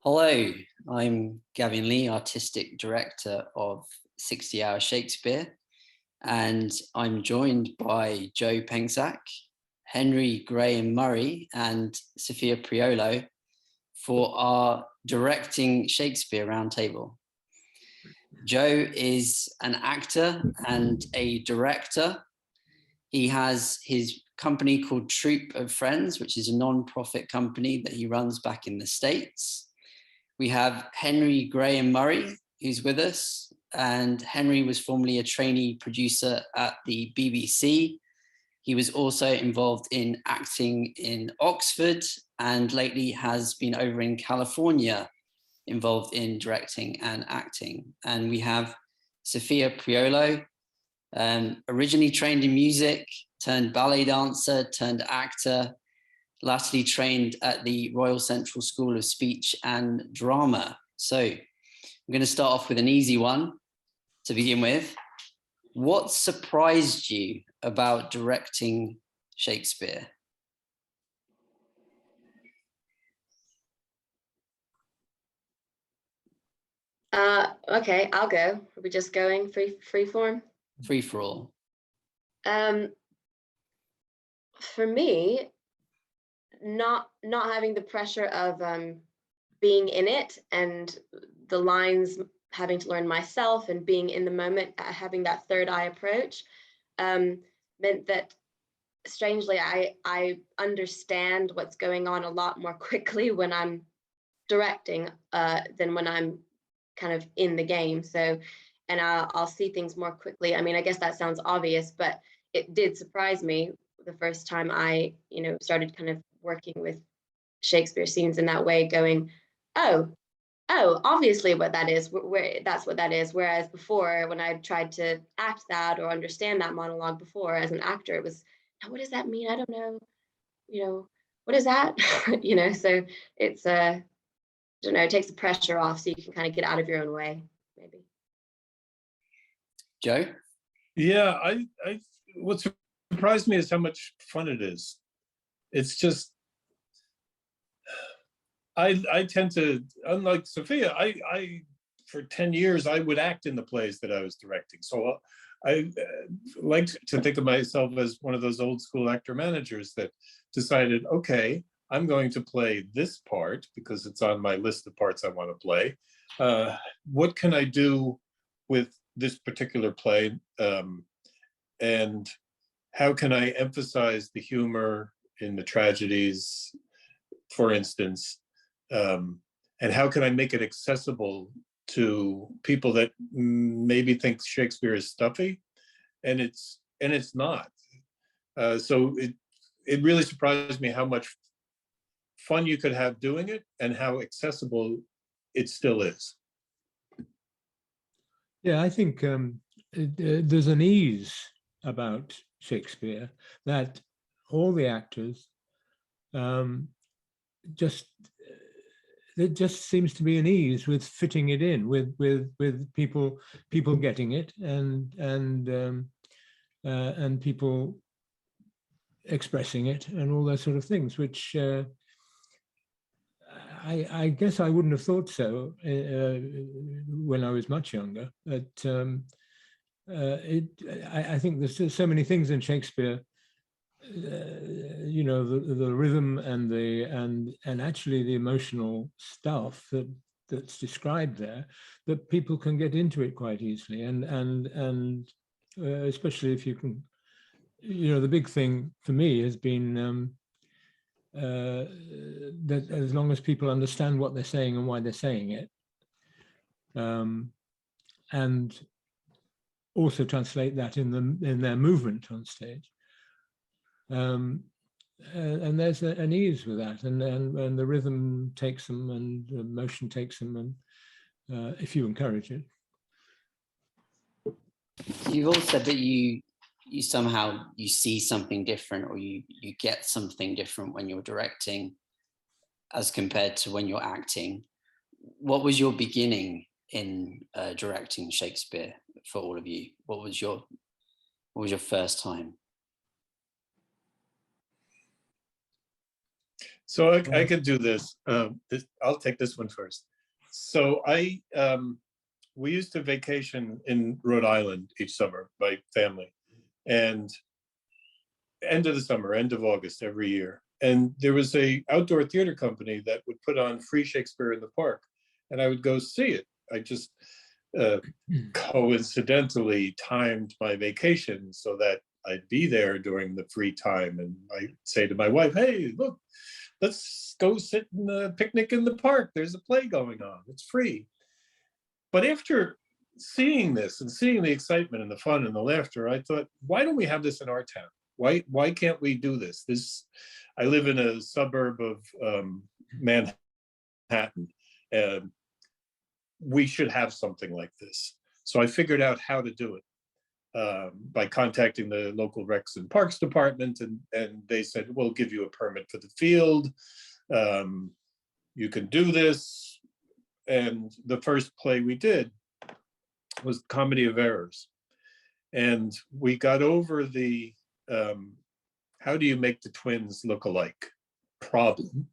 Hello, I'm Gavin Lee, Artistic Director of 60 Hour Shakespeare, and I'm joined by Joe Penczak, Henry Graham Murray, and Sophia Priolo for our Directing Shakespeare Roundtable. Joe is an actor and a director. He has his company called Troupe of Friends, which is a non-profit company that he runs back in the States. We have Henry Graham Murray, who's with us, and Henry was formerly a trainee producer at the BBC. He was also involved in acting in Oxford and lately has been over in California involved in directing and acting. And we have Sophia Priolo, originally trained in music, turned ballet dancer, turned actor, latterly trained at the Royal Central School of Speech and Drama. So I'm going to start off with an easy one to begin with. What surprised you about directing Shakespeare? Okay, I'll go. Are we just going free form? Free for all. For me, not having the pressure of being in it and the lines having to learn myself and being in the moment, having that third eye approach, meant that strangely I understand what's going on a lot more quickly when I'm directing than when I'm kind of in the game. So, and I'll see things more quickly. I mean, I guess that sounds obvious, but it did surprise me the first time I, started kind of working with Shakespeare scenes in that way, going, oh, obviously what that is, that's what that is. Whereas before, when I tried to act that or understand that monologue before as an actor, it was, what does that mean? I don't know, what is that? So it's I don't know, it takes the pressure off so you can kind of get out of your own way, maybe. Joe? Yeah, what surprised me is how much fun it is. It's just, I tend to, unlike Sophia, I for 10 years, I would act in the plays that I was directing. So I like to think of myself as one of those old school actor managers that decided, okay, I'm going to play this part because it's on my list of parts I want to play. What can I do with this particular play? And how can I emphasize the humor in the tragedies, for instance? And how can I make it accessible to people that maybe think Shakespeare is stuffy, and it's not. So it really surprised me how much fun you could have doing it and how accessible it still is. Yeah, I think there's an ease about Shakespeare that all the actors it just seems to be an ease with fitting it in with people getting it and people expressing it and all those sort of things, which I guess I wouldn't have thought so when I was much younger. But I think there's so many things in Shakespeare, the rhythm and actually the emotional stuff that's described there, that people can get into it quite easily, and especially if you can, the big thing for me has been that as long as people understand what they're saying and why they're saying it, and also translate that in their movement on stage, and there's an ease with that, and the rhythm takes them, and the motion takes them, and if you encourage it. You've all said that you somehow see something different, or you get something different when you're directing as compared to when you're acting. What was your beginning in directing Shakespeare for all of you? What was your first time? So I could do this. I'll take this one first. So we used to vacation in Rhode Island each summer, my family, and end of the summer, end of August every year. And there was a outdoor theater company that would put on free Shakespeare in the park, and I would go see it. I just coincidentally timed my vacation so that I'd be there during the free time. And I say to my wife, hey, look, let's go sit in the picnic in the park. There's a play going on. It's free. But after seeing this and seeing the excitement and the fun and the laughter, I thought, why don't we have this in our town? Why can't we do this? I live in a suburb of Manhattan. We should have something like this. So I figured out how to do it by contacting the local Recs and Parks department, and they said, we'll give you a permit for the field. You can do this. And the first play we did was Comedy of Errors. And we got over the how do you make the twins look alike problem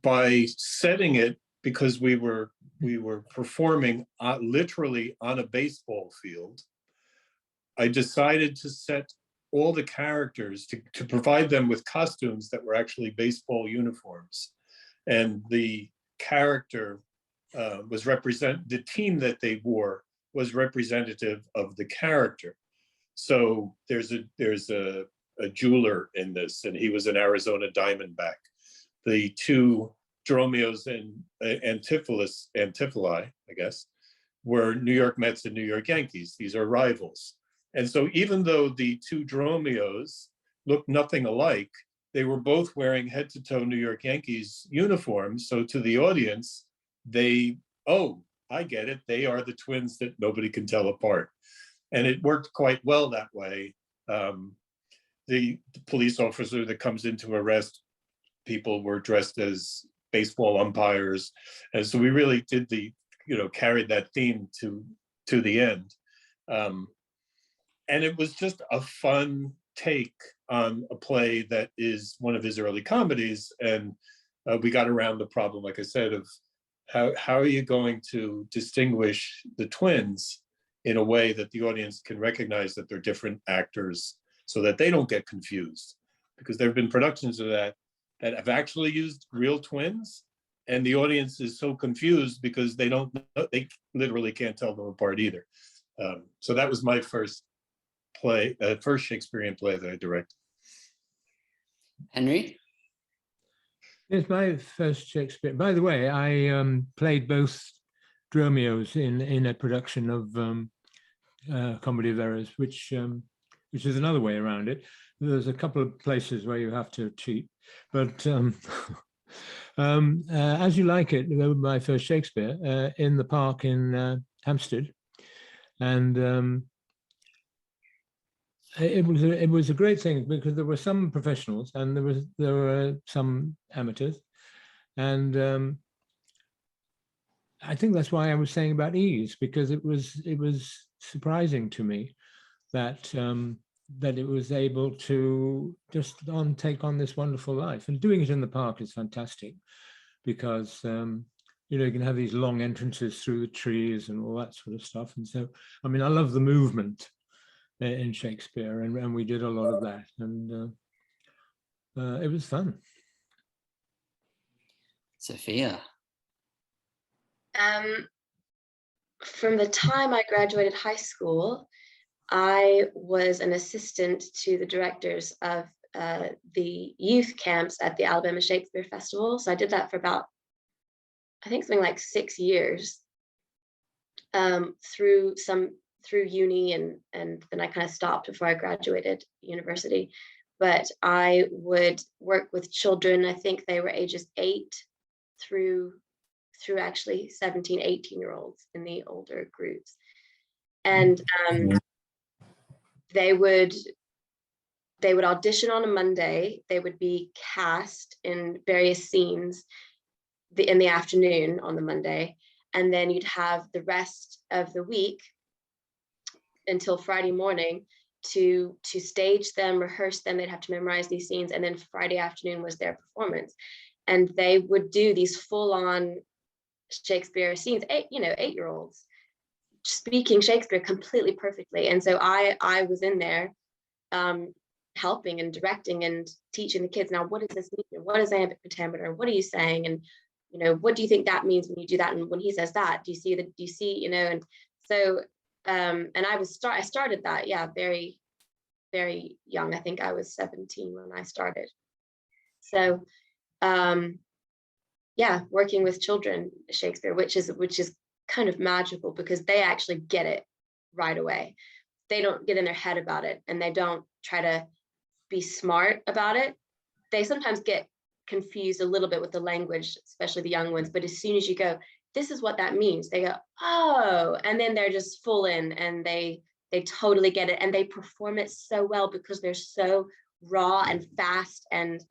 by setting it, because we were performing literally on a baseball field. I decided to set all the characters to provide them with costumes that were actually baseball uniforms, and the character the team that they wore was representative of the character. So there's a jeweler in this, and he was an Arizona Diamondback. The two Dromios and Antipholi, I guess, were New York Mets and New York Yankees. These are rivals. And so even though the two Dromios looked nothing alike, they were both wearing head to toe New York Yankees uniforms. So to the audience, I get it. They are the twins that nobody can tell apart. And it worked quite well that way. The police officer that comes in to arrest people were dressed as baseball umpires. And so we really did carried that theme to the end. And it was just a fun take on a play that is one of his early comedies. And we got around the problem, like I said, of how are you going to distinguish the twins in a way that the audience can recognize that they're different actors so that they don't get confused. Because there have been productions of that have actually used real twins, and the audience is so confused because they literally can't tell them apart either. So that was my first Shakespearean play that I directed. Henry? It's my first Shakespeare. By the way, I played both Dromios in a production of Comedy of Errors, which is another way around it. There's a couple of places where you have to cheat, but As You Like It, my first Shakespeare, in the park in Hampstead, and it was a great thing because there were some professionals and there were some amateurs, and I think that's why I was saying about ease, because it was surprising to me that that it was able to just take on this wonderful life. And doing it in the park is fantastic because you can have these long entrances through the trees and all that sort of stuff. And so, I mean, I love the movement in Shakespeare, and we did a lot of that, and it was fun. Sophia? From the time I graduated high school, I was an assistant to the directors of the youth camps at the Alabama Shakespeare Festival. So I did that for about, I think something like 6 years, through uni, and then I kind of stopped before I graduated university. But I would work with children. I think they were ages 8 through actually 17, 18-year-olds in the older groups. And they would audition on a Monday. They would be cast in various scenes in the afternoon on the Monday. And then you'd have the rest of the week until Friday morning to stage them, rehearse them. They'd have to memorize these scenes, and then Friday afternoon was their performance, and they would do these full-on Shakespeare scenes. 8-year-olds speaking Shakespeare completely perfectly. And so I was in there helping and directing and teaching the kids, now what does this mean? What is iambic pentameter? What are you saying? And what do you think that means when you do that? And when he says that, do you see, and so and I started that, very, very young. I think I was 17 when I started. So working with children Shakespeare, which is kind of magical, because they actually get it right away. They don't get in their head about it, and they don't try to be smart about it. They sometimes get confused a little bit with the language, especially the young ones, but as soon as you go, this is what that means, they go, oh, and then they're just full in, and they totally get it, and they perform it so well because they're so raw and fast and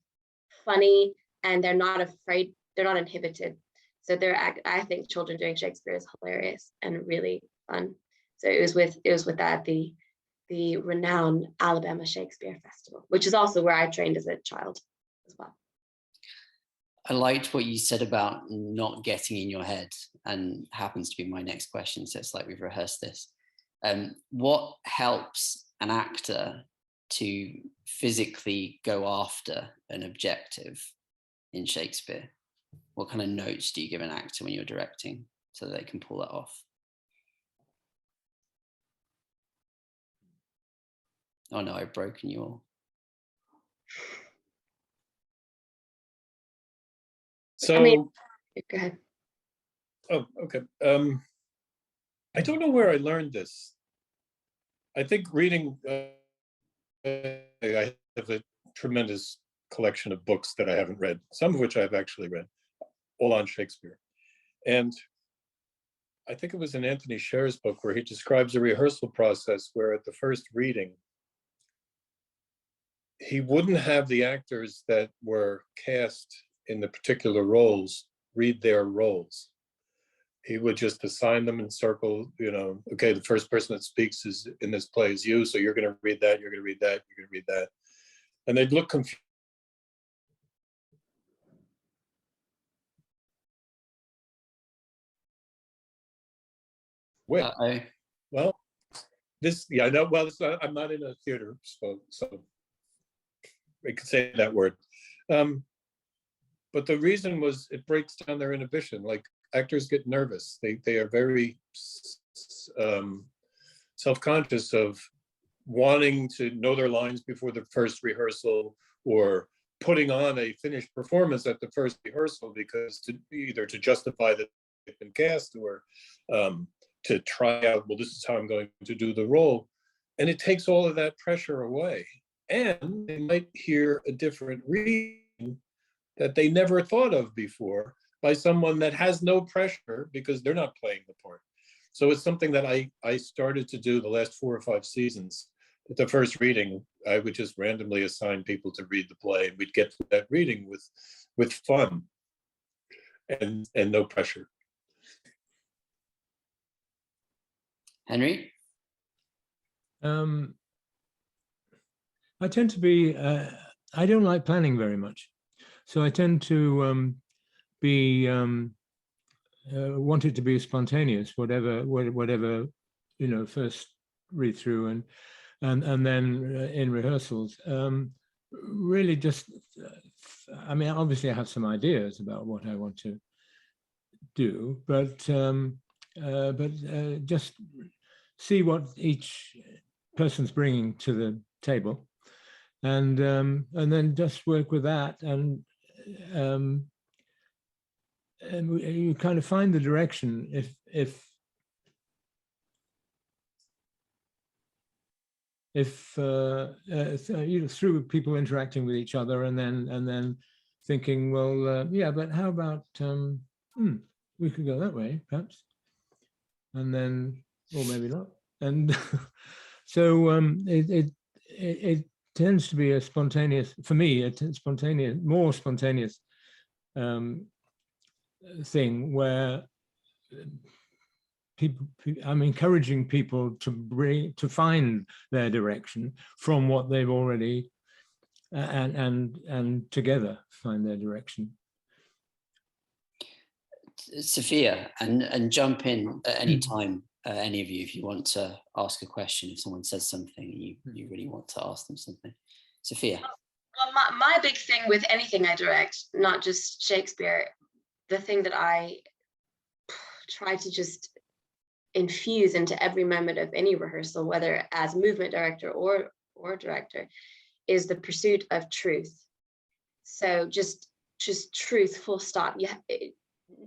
funny, and they're not afraid, they're not inhibited. So I think children doing Shakespeare is hilarious and really fun. So it was with that, the renowned Alabama Shakespeare Festival, which is also where I trained as a child as well. I liked what you said about not getting in your head, and happens to be my next question. So it's like we've rehearsed this. What helps an actor to physically go after an objective in Shakespeare? What kind of notes do you give an actor when you're directing so that they can pull that off? Oh no, I've broken you all. So, go ahead. Oh, okay. I don't know where I learned this. I think reading, I have a tremendous collection of books that I haven't read, some of which I've actually read, all on Shakespeare. And I think it was in Anthony Sher's book where he describes a rehearsal process where at the first reading, he wouldn't have the actors that were cast in the particular roles read their roles. He would just assign them in circle, okay, the first person that speaks is in this play is you, so you're going to read that, you're going to read that, you're going to read that. And they'd look confused. Well, this, yeah, I know, well, I'm not in a theater, so we could say that word. But the reason was it breaks down their inhibition. Like, actors get nervous. They are very self-conscious of wanting to know their lines before the first rehearsal, or putting on a finished performance at the first rehearsal, because either to justify that they've been cast, or to try out, well, this is how I'm going to do the role. And it takes all of that pressure away. And they might hear a different reading that they never thought of before by someone that has no pressure because they're not playing the part. So it's something that I started to do the last 4 or 5 seasons. At the first reading, I would just randomly assign people to read the play, and we'd get to that reading with fun and no pressure. Henry? I tend to be, I don't like planning very much. So I tend to want it to be spontaneous, whatever, first read through and then in rehearsals. Really just, I mean, obviously I have some ideas about what I want to do, but just see what each person's bringing to the table, and then just work with that, and you kind of find the direction if through people interacting with each other, and then thinking, well, yeah, but how about we could go that way perhaps, and then, or maybe not, and so it tends to be a spontaneous, for me, more spontaneous thing, where I'm encouraging people to find their direction from what they've already, and together find their direction. Sophia, and jump in at any time, any of you, if you want to ask a question, if someone says something, you really want to ask them something. Sophia. Well, my big thing with anything I direct, not just Shakespeare, the thing that I try to just infuse into every moment of any rehearsal, whether as movement director or director, is the pursuit of truth. So just truth, full stop.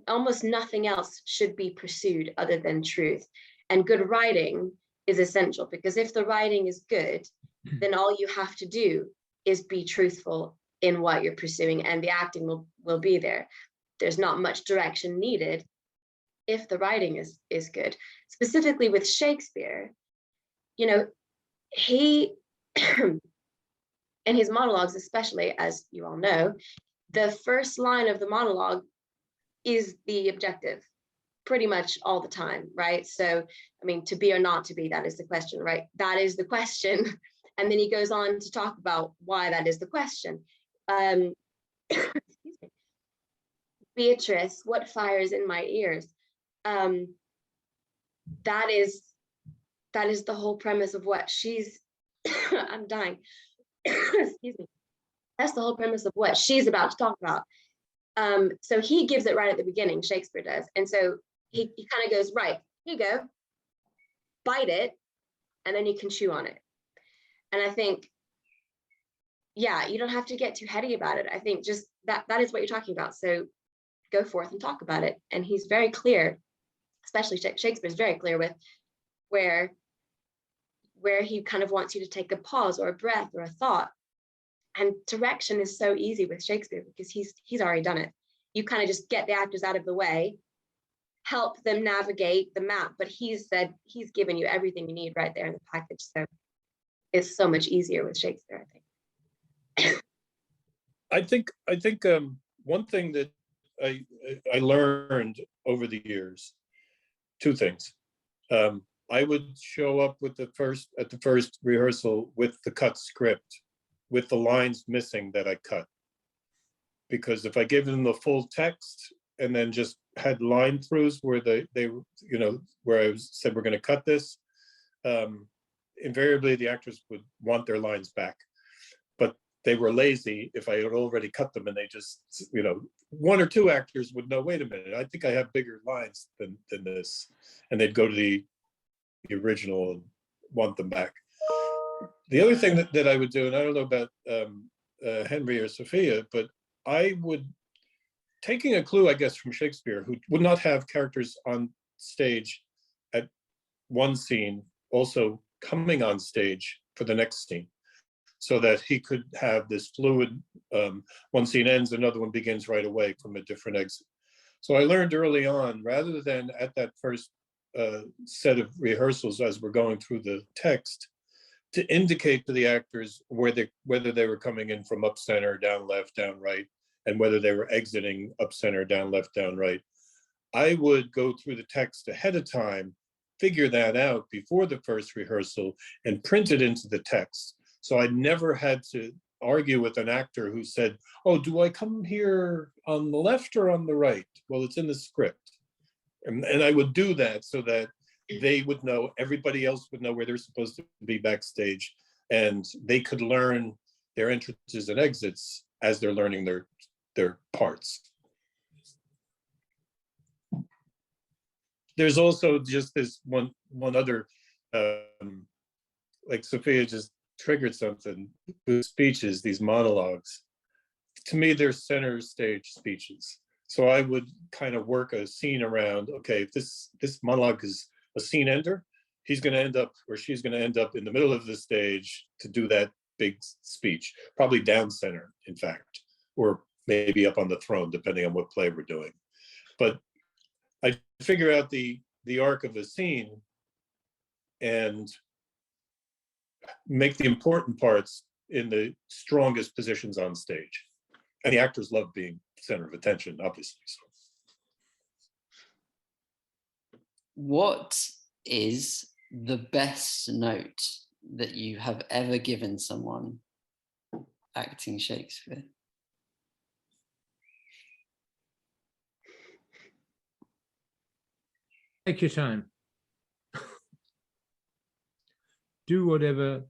Almost nothing else should be pursued other than truth. And good writing is essential, because if the writing is good, then all you have to do is be truthful in what you're pursuing, and the acting will be there. There's not much direction needed if the writing is good. Specifically with Shakespeare, you know, he in his monologues, especially, as you all know, the first line of the monologue is the objective pretty much all the time, right? So, I mean, to be or not to be, that is the question, right? That is the question. And then he goes on to talk about why that is the question. Excuse me. Beatrice, what fires in my ears? That is the whole premise of what she's, I'm dying. Excuse me. That's the whole premise of what she's about to talk about. So he gives it right at the beginning, Shakespeare does. And so he kind of goes, right, here you go, bite it, and then you can chew on it. And I think, yeah, you don't have to get too heady about it. I think just that is what you're talking about. So go forth and talk about it. And he's very clear, especially Shakespeare's very clear with where he kind of wants you to take a pause or a breath or a thought. And direction is so easy with Shakespeare because he's already done it. You kind of just get the actors out of the way, help them navigate the map, but he's given you everything you need right there in the package. So it's so much easier with Shakespeare, I think. I think one thing that I learned over the years, two things. I would show up at the first rehearsal with the cut script, with the lines missing that I cut. Because if I gave them the full text and then just had line throughs where they you know, where I said we're going to cut this, invariably the actors would want their lines back. But they were lazy if I had already cut them, and they just, you know, one or two actors would know, wait a minute, I think I have bigger lines than this. And they'd go to the original and want them back. The other thing that I would do, and I don't know about Henry or Sophia, but I would, taking a clue, I guess, from Shakespeare, who would not have characters on stage at one scene, also coming on stage for the next scene, so that he could have this fluid, one scene ends, another one begins right away from a different exit. So I learned early on, rather than at that first set of rehearsals as we're going through the text, to indicate to the actors whether they were coming in from up center, down left, down right, and whether they were exiting up center, down left, down right. I would go through the text ahead of time, figure that out before the first rehearsal, and print it into the text. So I never had to argue with an actor who said, oh, do I come here on the left or on the right? Well, it's in the script. And I would do that so that they would know, everybody else would know where they're supposed to be backstage, and they could learn their entrances and exits as they're learning their parts. There's also just this one other, like Sophia just triggered something, these speeches, these monologues. To me, they're center stage speeches. So I would kind of work a scene around, okay, if this monologue is a scene ender, he's going to end up, or she's going to end up in the middle of the stage to do that big speech, probably down center, in fact, or maybe up on the throne, depending on what play we're doing. But I figure out the arc of a scene and make the important parts in the strongest positions on stage. And the actors love being center of attention, obviously. So. what is the best note that you have ever given someone acting Shakespeare? Take your time. Do whatever.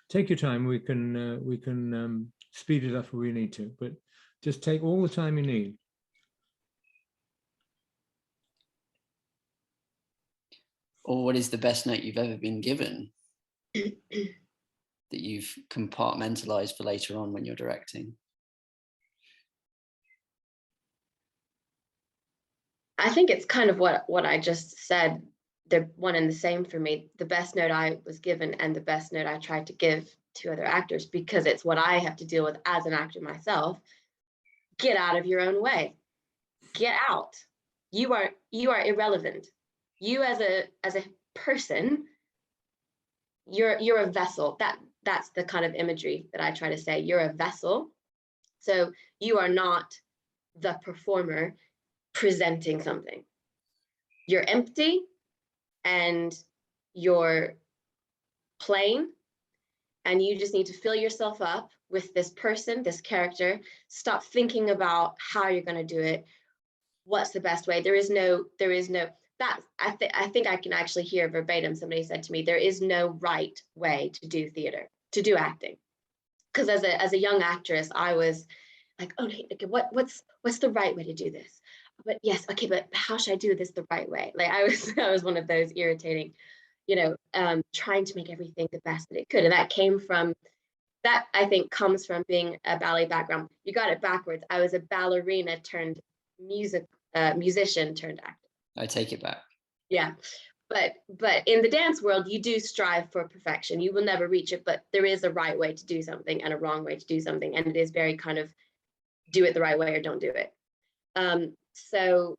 Take your time. We can speed it up if we need to, but just take all the time you need. Or what is the best note you've ever been given that you've compartmentalized for later on when you're directing? I think it's kind of what I just said. They're one and the same for me. The best note I was given and the best note I tried to give to other actors, because it's what I have to deal with as an actor myself. Get out of your own way. Get out. You are irrelevant. You as a person, you're a vessel. That's the kind of imagery that I try to say. You're a vessel. So you are not the performer presenting something. You're empty and you're plain, and you just need to fill yourself up with this person, this character. Stop thinking about how you're going to do it. What's the best way? There is no that I think I can actually hear verbatim. Somebody said to me, there is no right way to do theater, to do acting. Because as a young actress, I was like, oh, okay, what's the right way to do this? But yes, okay, but how should I do this the right way? Like I was one of those irritating, trying to make everything the best that it could. And that I think comes from being a ballet background. You got it backwards. I was a ballerina turned musician turned actor. I take it back. Yeah. But in the dance world, you do strive for perfection. You will never reach it, but there is a right way to do something and a wrong way to do something. And it is very kind of do it the right way or don't do it. So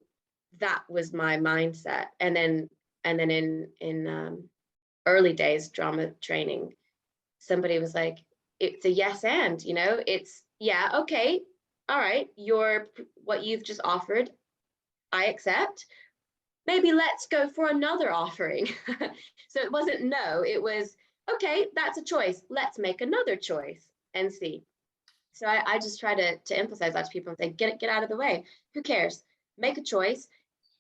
that was my mindset. And then in early days drama training, somebody was like, it's a yes and, it's yeah, okay, all right, what you've just offered, I accept. Maybe let's go for another offering. So it wasn't no, it was, okay, that's a choice. Let's make another choice and see. So I just try to emphasize that to people and say, get out of the way. Who cares? Make a choice.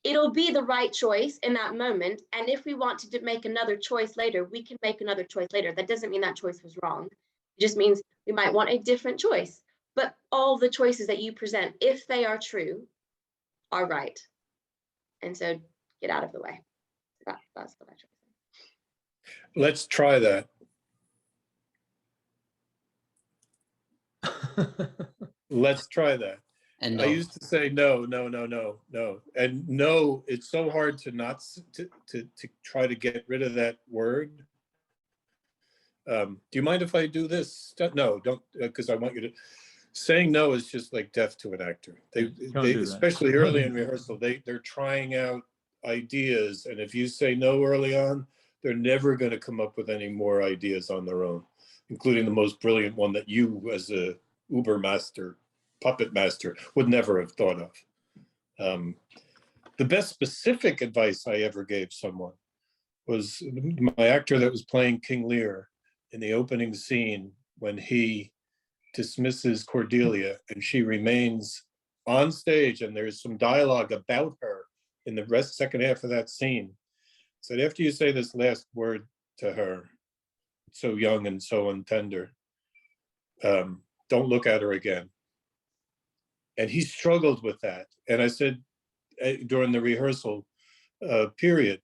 It'll be the right choice in that moment. And if we want to make another choice later, we can make another choice later. That doesn't mean that choice was wrong. It just means we might want a different choice. But all the choices that you present, if they are true, are right. And so get out of the way. That's what I try to say. Let's try that. Let's try that. And I used to say no. And no, it's so hard to not to try to get rid of that word. Do you mind if I do this? No, don't, because I want you to. Saying no is just like death to an actor. They especially early in rehearsal, they're trying out ideas, and if you say no early on, they're never going to come up with any more ideas on their own, including the most brilliant one that you, as a uber master, puppet master, would never have thought of. The best specific advice I ever gave someone was my actor that was playing King Lear in the opening scene when he dismisses Cordelia and she remains on stage and there's some dialogue about her in the second half of that scene. Said, after you say this last word to her, so young and so untender, don't look at her again. And he struggled with that. And I said, during the rehearsal period,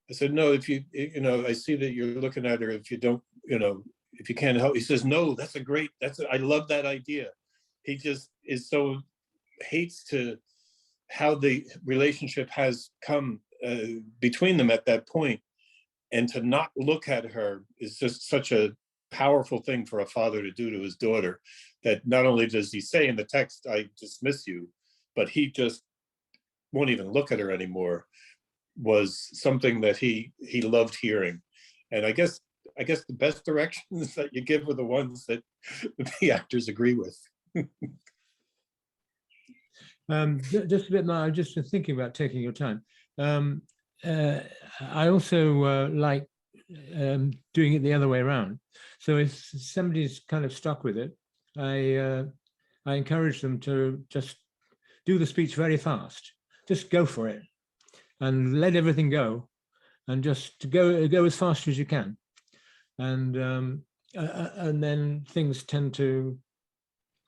I said, no, if you I see that you're looking at her, if you don't, if you can't help. He says, no, I love that idea. He just is so hates to how the relationship has come between them at that point. And to not look at her is just such a powerful thing for a father to do to his daughter, that not only does he say in the text, I dismiss you, but he just won't even look at her anymore, was something that he loved hearing. And I guess the best directions that you give are the ones that the actors agree with. Just a bit more. I've just been thinking about taking your time. I also like doing it the other way around. So if somebody's kind of stuck with it, I encourage them to just do the speech very fast. Just go for it and let everything go, and just go as fast as you can. And then things tend to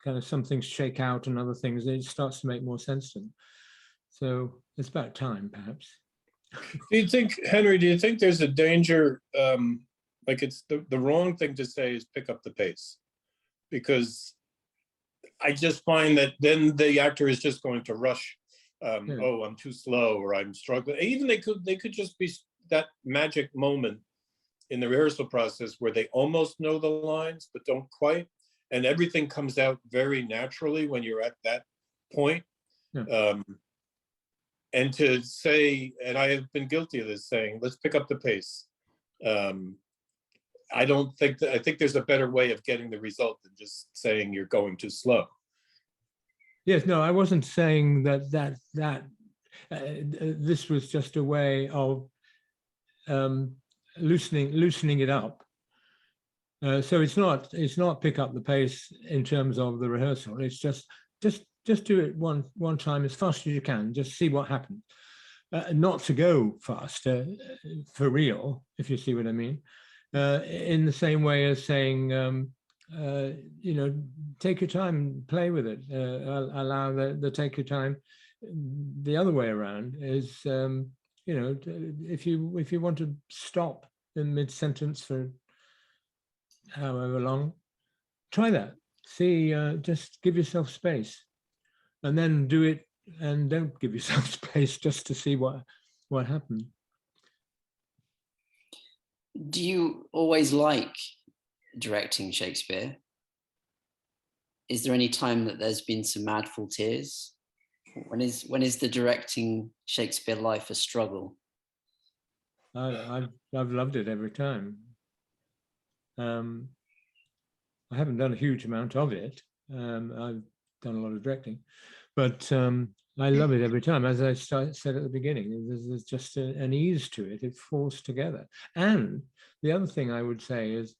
kind of, some things shake out and other things, it starts to make more sense to them. So it's about time, perhaps. Do you think, Henry, do you think there's a danger, like it's the wrong thing to say is pick up the pace? Because I just find that then the actor is just going to rush. Oh, I'm too slow, or I'm struggling. Even they could just be that magic moment in the rehearsal process where they almost know the lines but don't quite, and everything comes out very naturally when you're at that point. Yeah. And to say, and I have been guilty of this, saying, let's pick up the pace. I don't think that, I think there's a better way of getting the result than just saying you're going too slow. Yes, no, I wasn't saying that this was just a way of loosening it up. So it's not pick up the pace in terms of the rehearsal. It's just do it one time as fast as you can. Just see what happens. Not to go faster for real, if you see what I mean. In the same way as saying, you know, take your time, play with it. Allow the take your time. The other way around is, you know, if you want to stop in mid-sentence for however long, try that. See, just give yourself space, and then do it, and don't give yourself space, just to see what happens. Do you always like directing Shakespeare? Is there any time that there's been some madful tears? When is the directing Shakespeare life a struggle? I've loved it every time. I haven't done a huge amount of it. I've done a lot of directing, but I love it every time. As I said at the beginning, there's just an ease to it. It falls together. And the other thing I would say is,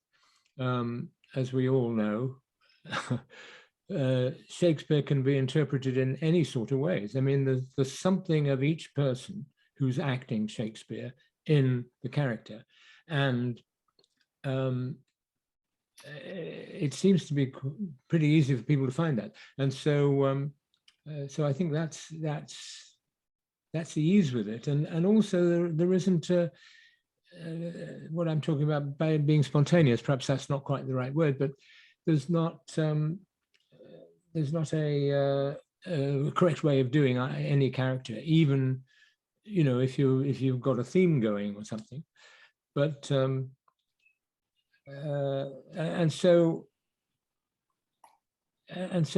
as we all know, Shakespeare can be interpreted in any sort of ways. I mean, there's something of each person who's acting Shakespeare in the character. And it seems to be pretty easy for people to find that. And so so I think that's the ease with it. And also there isn't what I'm talking about by being spontaneous. Perhaps that's not quite the right word, but there's not a correct way of doing any character, even, you know, if you've got a theme going or something. But and so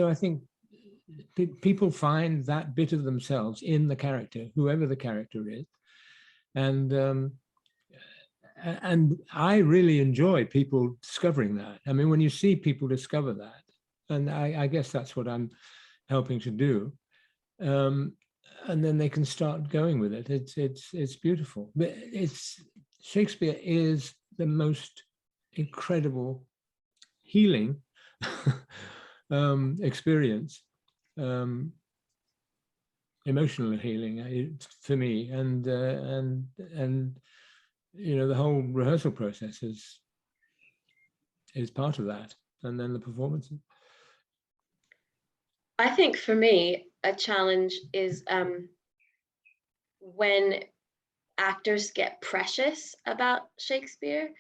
I think people find that bit of themselves in the character, whoever the character is, and I really enjoy people discovering that. I mean, when you see people discover that, and I guess that's what I'm helping to do, and then they can start going with it. It's beautiful. But Shakespeare is the most incredible healing experience, emotional healing for me, and you know, the whole rehearsal process is part of that, and then the performances. I think for me, a challenge is when actors get precious about Shakespeare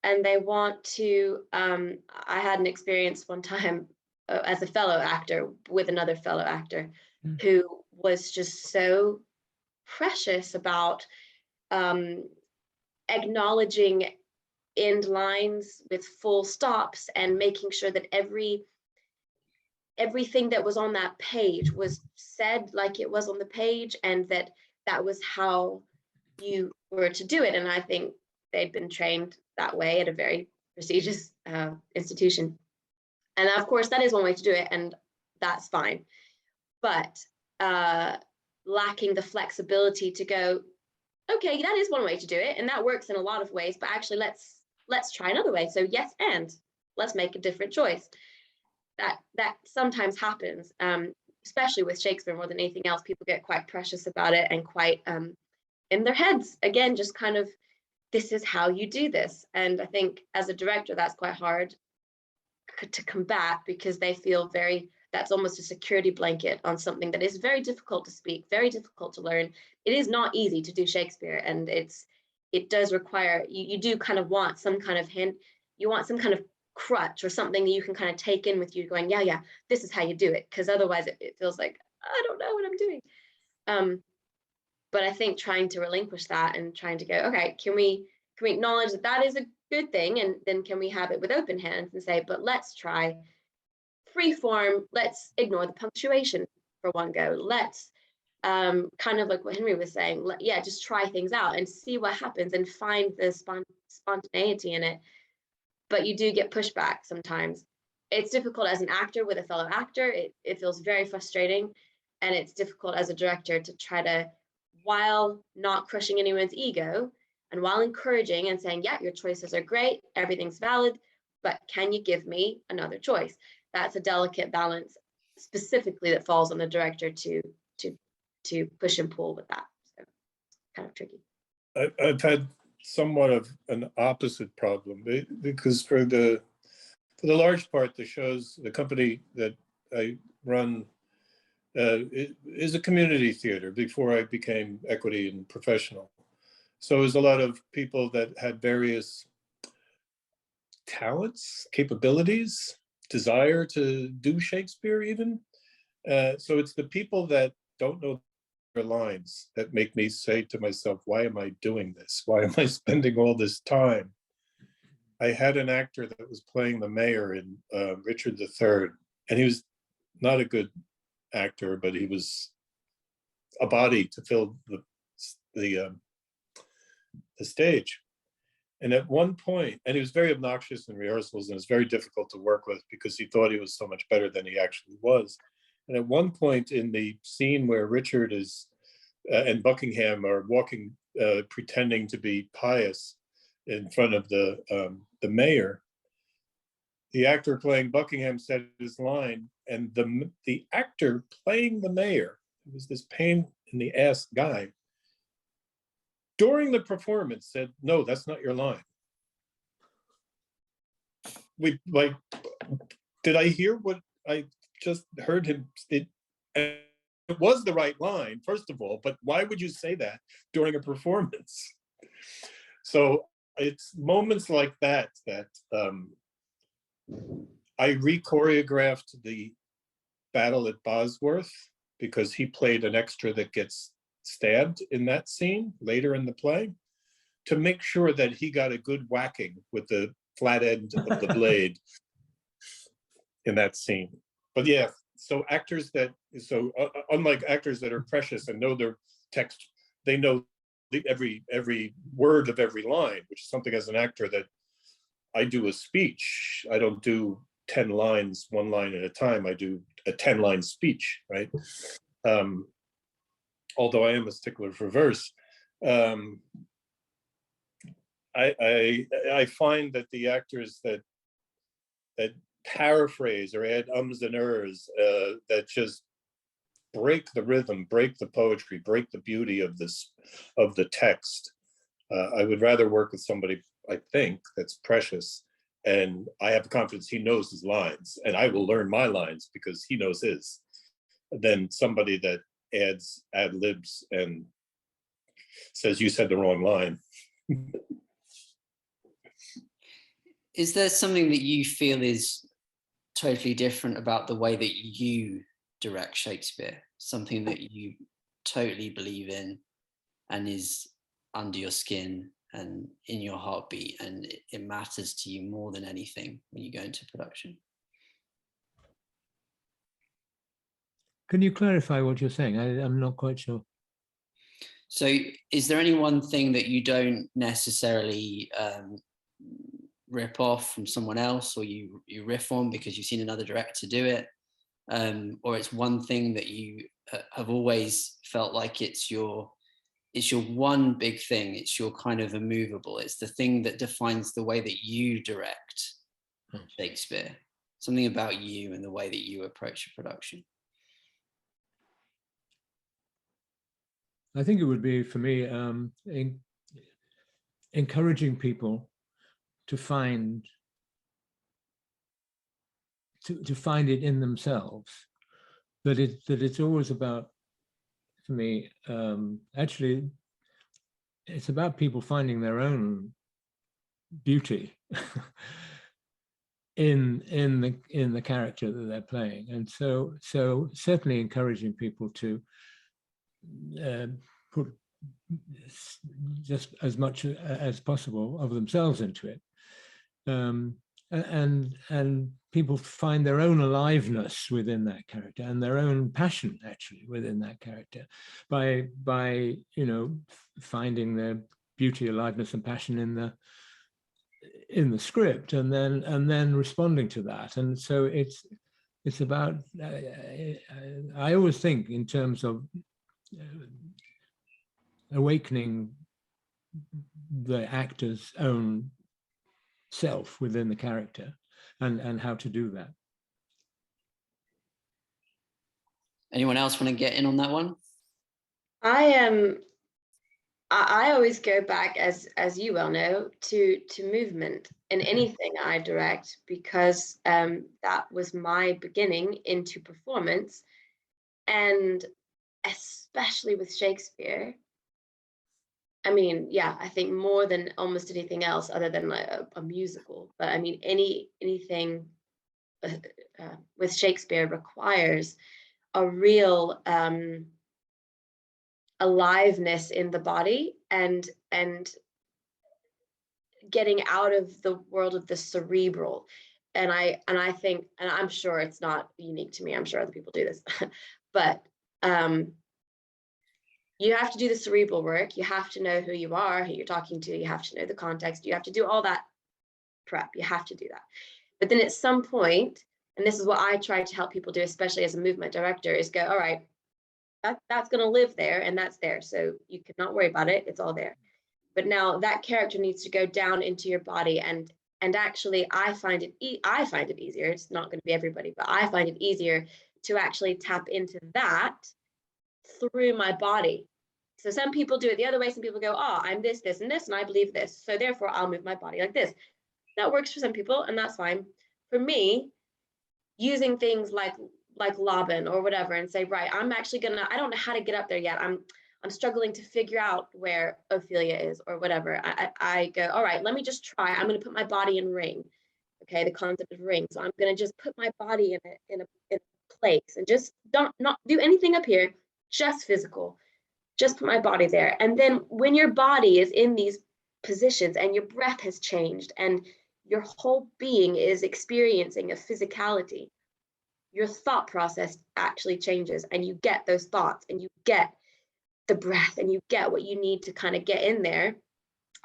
and they want to, I had an experience one time as a fellow actor with another fellow actor who was just so precious about acknowledging end lines with full stops and making sure that everything that was on that page was said like it was on the page, and that was how you were to do it. And I think they'd been trained that way at a very prestigious institution. And of course, that is one way to do it, and that's fine. But lacking the flexibility to go, okay, that is one way to do it, and that works in a lot of ways, but actually let's try another way. So yes, and let's make a different choice. That sometimes happens, especially with Shakespeare more than anything else. People get quite precious about it and quite in their heads, again, just kind of, this is how you do this. And I think as a director, that's quite hard to combat, because they feel that's almost a security blanket on something that is very difficult to speak, very difficult to learn. It is not easy to do Shakespeare, and it does require, you do kind of want some kind of hint, you want some kind of crutch or something that you can kind of take in with you going, yeah, this is how you do it, because otherwise it feels like, I don't know what I'm doing. But I think trying to relinquish that and trying to go, okay, can we acknowledge that is a good thing, and then can we have it with open hands and say, but let's try free form, let's ignore the punctuation for one go, let's kind of like what Henry was saying, just try things out and see what happens and find the spontaneity in it. But you do get pushback sometimes. It's difficult as an actor with a fellow actor. It feels very frustrating, and it's difficult as a director to try to, while not crushing anyone's ego and while encouraging and saying, yeah, your choices are great, everything's valid, but can you give me another choice? That's a delicate balance specifically that falls on the director to push and pull with that. So kind of tricky. I've had somewhat of an opposite problem, because for the large part, the company that I run is a community theater before I became equity and professional. So there's a lot of people that had various talents, capabilities, desire to do Shakespeare even. So it's the people that don't know their lines that make me say to myself, why am I doing this? Why am I spending all this time? I had an actor that was playing the mayor in Richard III, and he was not a good actor, but he was a body to fill the stage. And at one point, and he was very obnoxious in rehearsals, and it was very difficult to work with because he thought he was so much better than he actually was. And at one point in the scene where Richard is and Buckingham are walking, pretending to be pious in front of the mayor, the actor playing Buckingham said his line, and the actor playing the mayor, who was this pain in the ass guy, during the performance said, no, that's not your line. Did I hear what I just heard him? It was the right line, first of all, but why would you say that during a performance? So it's moments like that I re-choreographed the battle at Bosworth because he played an extra that gets stabbed in that scene later in the play, to make sure that he got a good whacking with the flat end of the blade in that scene. But yeah, so unlike actors that are precious and know their text, they know every word of every line, which is something as an actor that I do a speech. I don't do 10 lines, one line at a time. I do a 10-line speech, right? Although I am a stickler for verse. I find that the actors that paraphrase or add ums and ers, that just break the rhythm, break the poetry, break the beauty of the text. I would rather work with somebody, I think, that's precious, and I have the confidence he knows his lines, and I will learn my lines because he knows his, than somebody that adds ad libs and says you said the wrong line. Is there something that you feel is totally different about the way that you direct Shakespeare? Something that you totally believe in and is under your skin and in your heartbeat, and it matters to you more than anything when you go into production? Can you clarify what you're saying? I'm not quite sure. So is there any one thing that you don't necessarily rip off from someone else, or you riff on because you've seen another director do it? or it's one thing that you have always felt like it's your one big thing, it's your kind of immovable, it's the thing that defines the way that you direct Shakespeare, something about you and the way that you approach a production? I think it would be, for me, encouraging people to find it in themselves, that it's always about, for me, actually, it's about people finding their own beauty in the character that they're playing, and so certainly encouraging people to put just as much as possible of themselves into it, and people find their own aliveness within that character and their own passion actually within that character by finding their beauty, aliveness, and passion in the script, and then responding to that. And so it's about I always think in terms of awakening the actor's own self within the character, and how to do that. Anyone else want to get in on that one? I always go back, as you well know, to movement in anything I direct, because that was my beginning into performance, and especially with Shakespeare. I mean, yeah, I think more than almost anything else, other than like a musical. But I mean, anything with Shakespeare requires a real aliveness in the body, and getting out of the world of the cerebral. And I think, and I'm sure it's not unique to me, I'm sure other people do this, but you have to do the cerebral work. You have to know who you are, who you're talking to. You have to know the context. You have to do all that prep. You have to do that. But then at some point, and this is what I try to help people do, especially as a movement director, is go, all right, that's going to live there, and that's there. So you cannot worry about it. It's all there. But now that character needs to go down into your body, and actually I find it easier. It's not going to be everybody, but I find it easier to actually tap into that through my body. So some people do it the other way. Some people go, oh, I'm this, this, and this, and I believe this, so therefore I'll move my body like this. That works for some people, and that's fine. For me, using things like Laban or whatever, and say, right, I'm actually gonna, I don't know how to get up there yet. I'm struggling to figure out where Ophelia is or whatever. I go, all right, let me just try. I'm going to put my body in ring. Okay, the concept of ring. So I'm going to just put my body in a place, and just not do anything up here, just physical. Just put my body there. And then when your body is in these positions and your breath has changed and your whole being is experiencing a physicality, your thought process actually changes, and you get those thoughts, and you get the breath, and you get what you need to kind of get in there,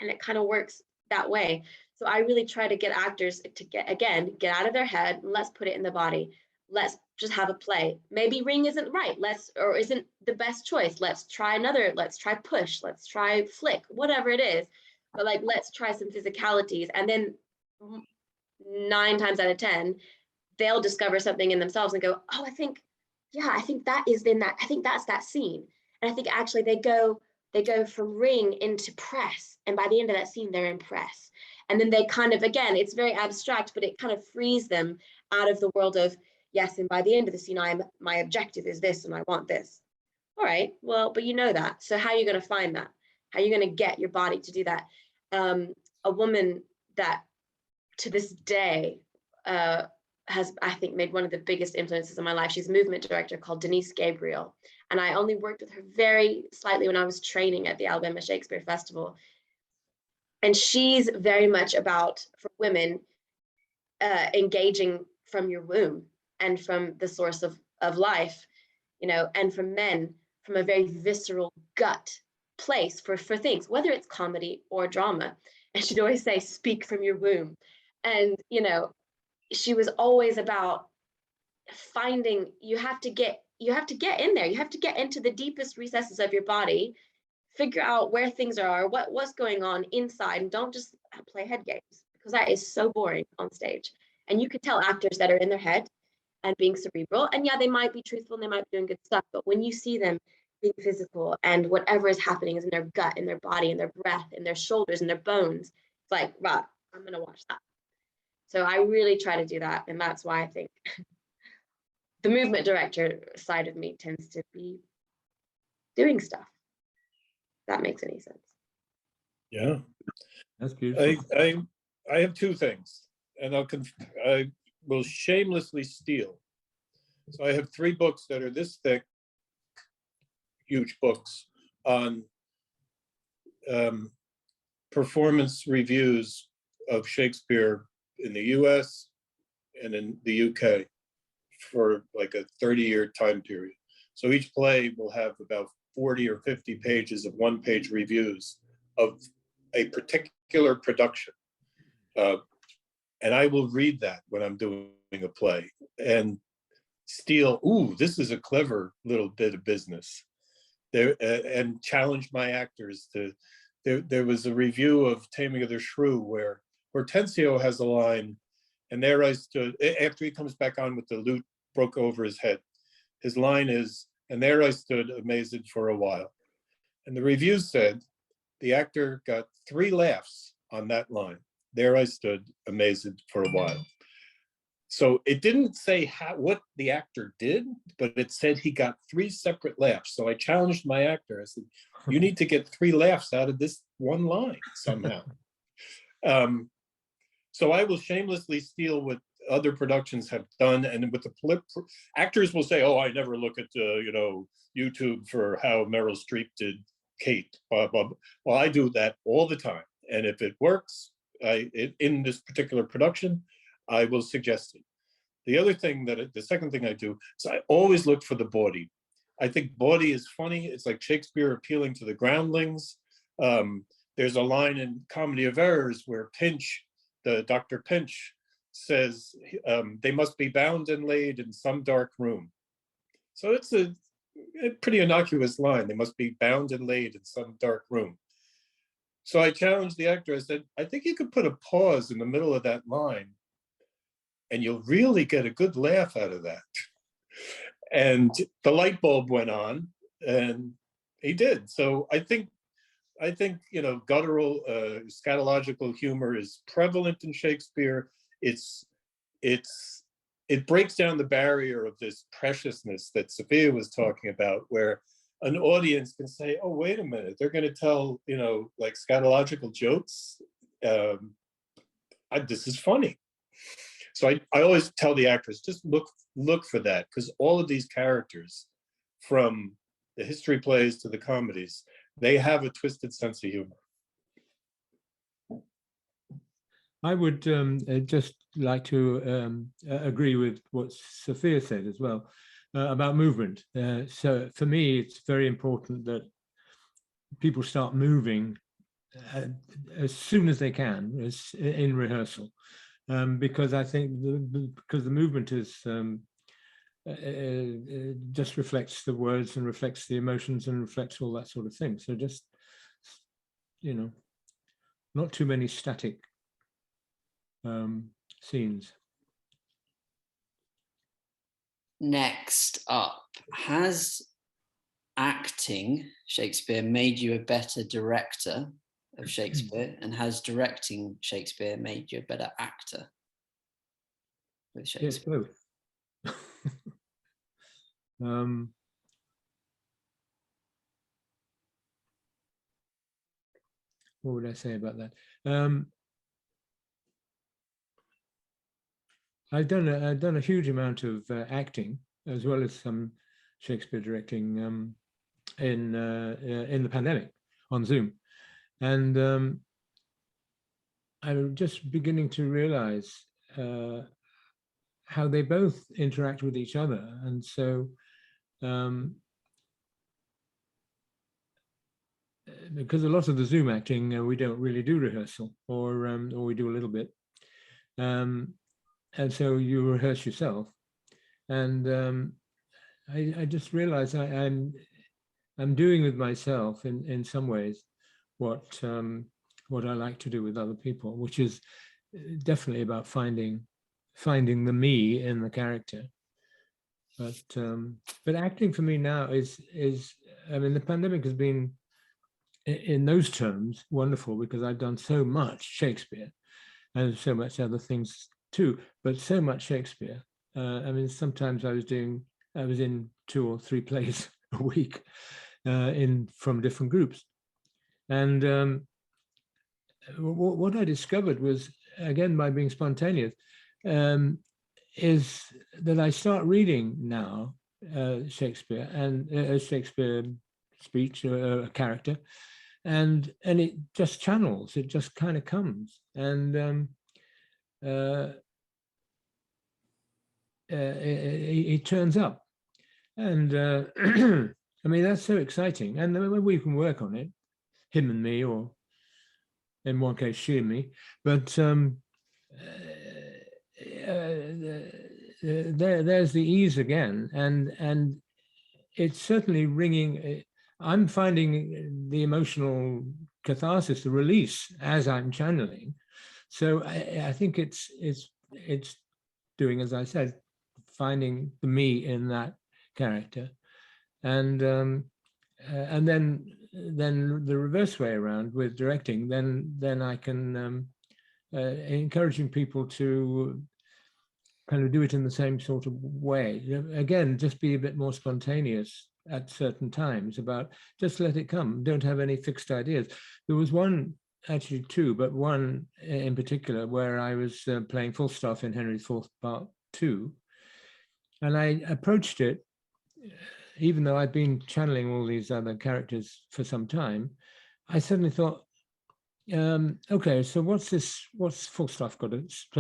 and it kind of works that way. So I really try to get actors to get out of their head, and let's put it in the body. Let's just have a play. Maybe ring isn't right, or isn't the best choice. Let's try another, let's try push, let's try flick, whatever it is. But like, let's try some physicalities, and then 9 times out of 10, they'll discover something in themselves and go, oh, I think that is in that, I think that's that scene. And I think actually they go from ring into press. And by the end of that scene, they're in press. And then they kind of, again, it's very abstract, but it kind of frees them out of the world of, yes, and by the end of the scene, my objective is this, and I want this. All right, well, but you know that. So how are you going to find that? How are you going to get your body to do that? A woman that to this day has, I think, made one of the biggest influences in my life. She's a movement director called Denise Gabriel. And I only worked with her very slightly when I was training at the Alabama Shakespeare Festival. And she's very much about, for women, engaging from your womb and from the source of life, and for men, from a very visceral gut place for things, whether it's comedy or drama. And she'd always say, speak from your womb. And, she was always about you have to get in there. You have to get into the deepest recesses of your body, figure out where things are, what's going on inside, and don't just play head games, because that is so boring on stage. And you could tell actors that are in their head and being cerebral, and yeah, they might be truthful and they might be doing good stuff, but when you see them being physical and whatever is happening is in their gut, in their body, in their breath, in their shoulders, in their bones, it's like, right, I'm gonna watch that. So I really try to do that, and that's why I think the movement director side of me tends to be doing stuff. If that makes any sense. Yeah, That's beautiful. I have two things, and I will shamelessly steal. So I have 3 books that are this thick, huge books on performance reviews of Shakespeare in the US and in the UK for like a 30-year time period. So each play will have about 40 or 50 pages of 1-page reviews of a particular production. And I will read that when I'm doing a play and steal, ooh, this is a clever little bit of business. There, and challenge my actors to, there was a review of Taming of the Shrew where Hortensio has a line, and there I stood, after he comes back on with the lute broke over his head. His line is, and there I stood amazed for a while. And the review said, the actor got 3 laughs on that line. There I stood amazed for a while. So it didn't say what the actor did, but it said he got 3 separate laughs. So I challenged my actor. I said, you need to get 3 laughs out of this one line somehow. So I will shamelessly steal what other productions have done, and with the actors will say, oh, I never look at YouTube for how Meryl Streep did Kate, blah, blah, blah. Well, I do that all the time, and if it works in this particular production, I will suggest it. The second thing I do is I always look for the bawdy. I think bawdy is funny. It's like Shakespeare appealing to the groundlings. There's a line in Comedy of Errors where Dr. Pinch says they must be bound and laid in some dark room. So it's a pretty innocuous line. They must be bound and laid in some dark room. So I challenged the actor. I said, I think you could put a pause in the middle of that line and you'll really get a good laugh out of that. And the light bulb went on, and he did. So I think guttural, scatological humor is prevalent in Shakespeare. It breaks down the barrier of this preciousness that Sophia was talking about, where an audience can say, oh, wait a minute, they're going to tell, like scatological jokes. This is funny. So I always tell the actors, just look for that, because all of these characters, from the history plays to the comedies, they have a twisted sense of humor. I would just like to agree with what Sophia said as well about movement. So for me, it's very important that people start moving as soon as they can in rehearsal, because I think because the movement is just reflects the words and reflects the emotions and reflects all that sort of thing. So just, not too many static scenes. Next up, has acting Shakespeare made you a better director of Shakespeare, and has directing Shakespeare made you a better actor with Shakespeare? Yes, both. What would I say about that? I've done a huge amount of acting, as well as some Shakespeare directing in the pandemic on Zoom, and I'm just beginning to realize how they both interact with each other, and so because a lot of the Zoom acting we don't really do rehearsal, or we do a little bit. And so you rehearse yourself, And I just realized I'm doing with myself in some ways what I like to do with other people, which is definitely about finding the me in the character. But acting for me now is I mean, the pandemic has been, in those terms, wonderful, because I've done so much Shakespeare and so much other things too, but so much Shakespeare. I mean, sometimes I was in 2 or 3 plays a week from different groups. And what I discovered was, again, by being spontaneous, is that I start reading now Shakespeare and Shakespeare speech, a character, and it just channels, it just kind of comes, and it turns up, and I mean, that's so exciting, and we can work on it, him and me, or in one case she and me, but there's the ease again, and it's certainly ringing. I'm finding the emotional catharsis, the release, as I'm channeling. So I think it's doing, as I said, finding the me in that character, and then the reverse way around with directing. Then I can encouraging people to kind of do it in the same sort of way. Again, just be a bit more spontaneous at certain times, about just let it come. Don't have any fixed ideas. There was one, actually 2, but one in particular where I was playing Falstaff in Henry IV Part 2, and I approached it, even though I'd been channeling all these other characters for some time. I suddenly thought, okay, so what's Falstaff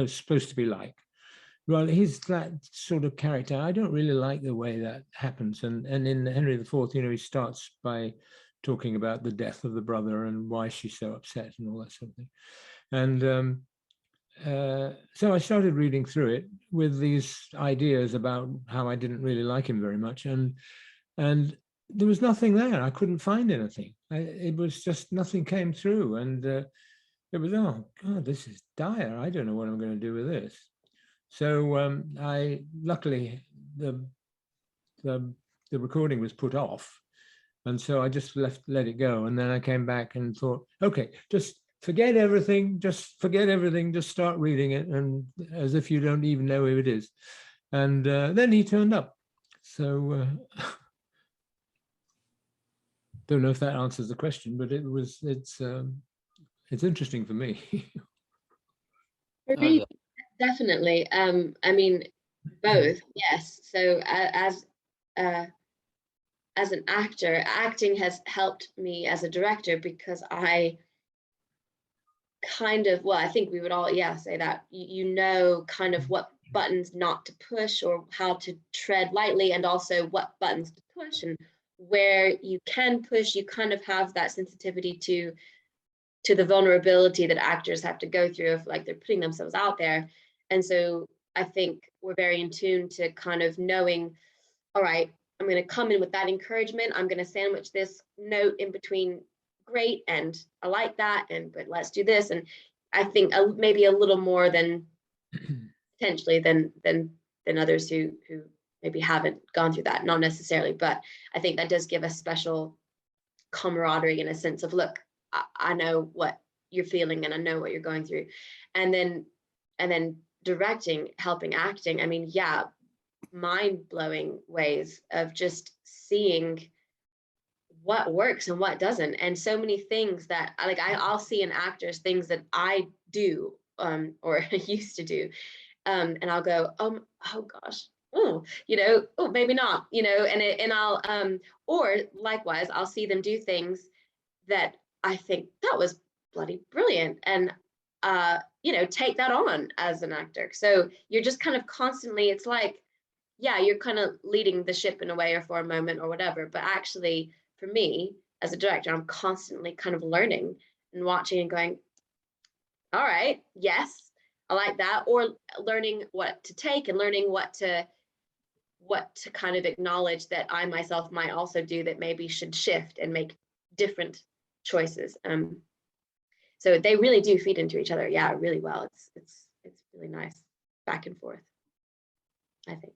supposed to be like? Well, he's that sort of character. I don't really like the way that happens. And in Henry IV, he starts by talking about the death of the brother and why she's so upset and all that sort of thing. And so I started reading through it with these ideas about how I didn't really like him very much. And there was nothing there. I couldn't find anything. It was just, nothing came through. And it was, oh God, this is dire. I don't know what I'm going to do with this. So I luckily the recording was put off, and so I just let it go. And then I came back and thought, okay, just forget everything, just start reading it, and as if you don't even know who it is. And then he turned up. So don't know if that answers the question, but it's interesting for me. For me, definitely. I mean, both, yes. So as an actor, acting has helped me as a director, because I kind of, well, I think we would all, say that, you know, kind of what buttons not to push, or how to tread lightly, and also what buttons to push, and where you can push. You kind of have that sensitivity to the vulnerability that actors have to go through, if like they're putting themselves out there. And so I think we're very in tune to kind of knowing, all right, I'm going to come in with that encouragement. I'm going to sandwich this note in between, great, and I like that, but let's do this. And I think maybe a little more than potentially than others who maybe haven't gone through that, not necessarily, but I think that does give a special camaraderie, in a sense of, look, I know what you're feeling, and I know what you're going through. And then directing, helping acting, I mean, yeah, mind-blowing ways of just seeing what works and what doesn't. And so many things that I'll see in actors things that I do or used to do, and I'll go, oh gosh, oh, maybe not, and I'll or likewise, I'll see them do things that I think that was bloody brilliant, and take that on as an actor. So you're just kind of constantly, it's like, yeah, you're kind of leading the ship in a way, or for a moment or whatever, but actually for me as a director, I'm constantly kind of learning and watching and going, all right, yes, I like that, or learning what to take and learning what to what to kind of acknowledge that I myself might also do that maybe should shift and make different choices. So they really do feed into each other, yeah, really well. It's really nice back and forth, I think.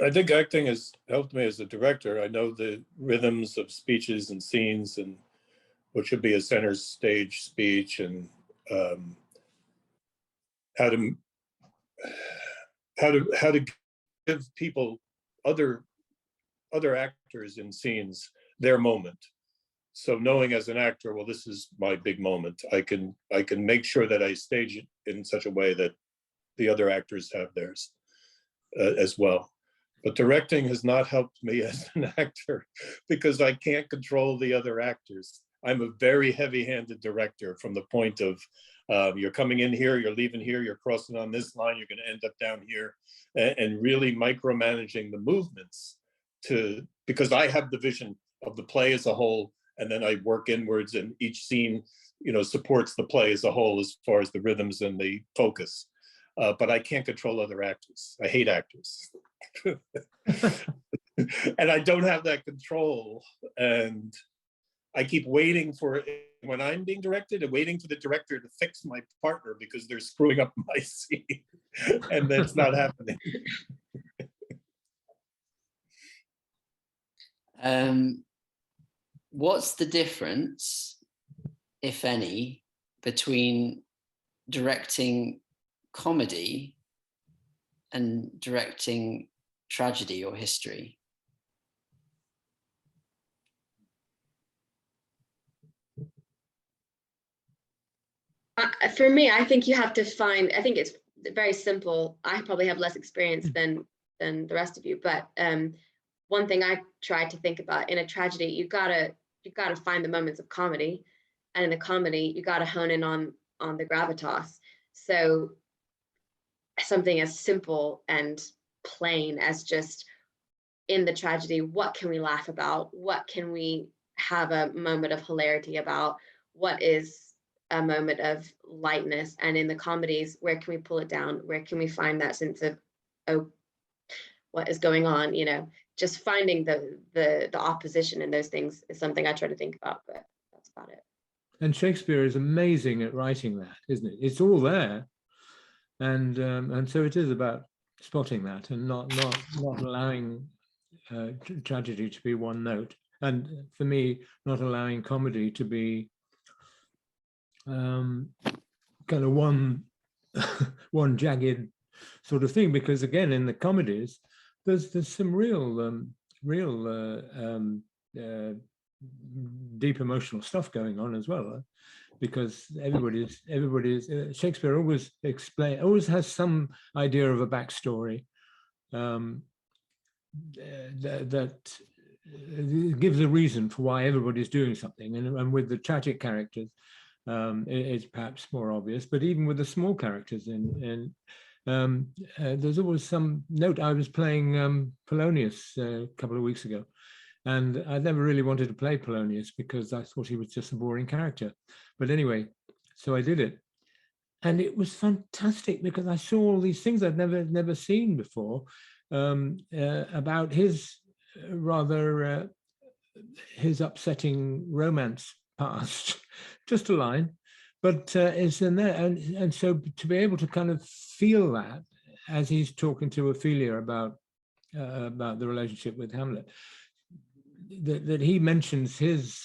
I think acting has helped me as a director. I know the rhythms of speeches and scenes and what should be a center stage speech, and how to give people, other actors in scenes, their moment. So knowing as an actor, well, this is my big moment, I can make sure that I stage it in such a way that the other actors have theirs as well. But directing has not helped me as an actor because I can't control the other actors. I'm a very heavy-handed director from the point of you're coming in here, you're leaving here, you're crossing on this line, you're going to end up down here, and really micromanaging the movements because I have the vision of the play as a whole, and then I work inwards, and each scene, supports the play as a whole as far as the rhythms and the focus. But I can't control other actors. I hate actors. And I don't have that control. And I keep waiting for, when I'm being directed, and waiting for the director to fix my partner because they're screwing up my scene. And that's not happening. What's the difference, if any, between directing comedy and directing tragedy or history? For me, I think you have to find, I think it's very simple. I probably have less experience than the rest of you, but one thing I try to think about in a tragedy, you gotta find the moments of comedy, and in the comedy, you gotta hone in on the gravitas. So something as simple and plain as just in the tragedy, what can we laugh about? What can we have a moment of hilarity about? What is a moment of lightness? And in the comedies, where can we pull it down? Where can we find that sense of, oh, what is going on? Just finding the opposition in those things is something I try to think about, but that's about it. And Shakespeare is amazing at writing that, isn't it? It's all there. And so it is about spotting that and not allowing tragedy to be one note, and for me, not allowing comedy to be kind of one jagged sort of thing, because again, in the comedies, there's some real deep emotional stuff going on as well. Because everybody's Shakespeare always has some idea of a backstory that gives a reason for why everybody's doing something, and with the tragic characters, it's perhaps more obvious. But even with the small characters, there's always some note. I was playing Polonius a couple of weeks ago, and I never really wanted to play Polonius because I thought he was just a boring character. But anyway, so I did it. And it was fantastic because I saw all these things I'd never seen before about his his upsetting romance past. Just a line, but it's in there. And so to be able to kind of feel that as he's talking to Ophelia about the relationship with Hamlet, that he mentions his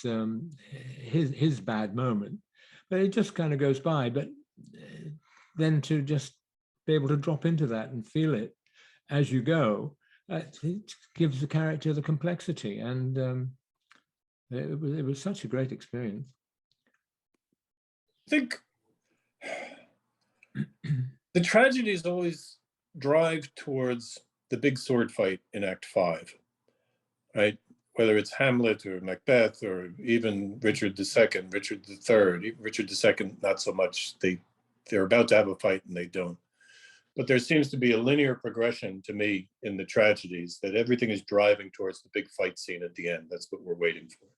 bad moment, but it just kind of goes by. But then to just be able to drop into that and feel it as you go, it gives the character the complexity, and it was such a great experience. I think the tragedies always drive towards the big sword fight in Act 5, right? Whether it's Hamlet or Macbeth or even Richard II, Richard III, Richard II, not so much. They're about to have a fight and they don't. But there seems to be a linear progression to me in the tragedies, that everything is driving towards the big fight scene at the end. That's what we're waiting for.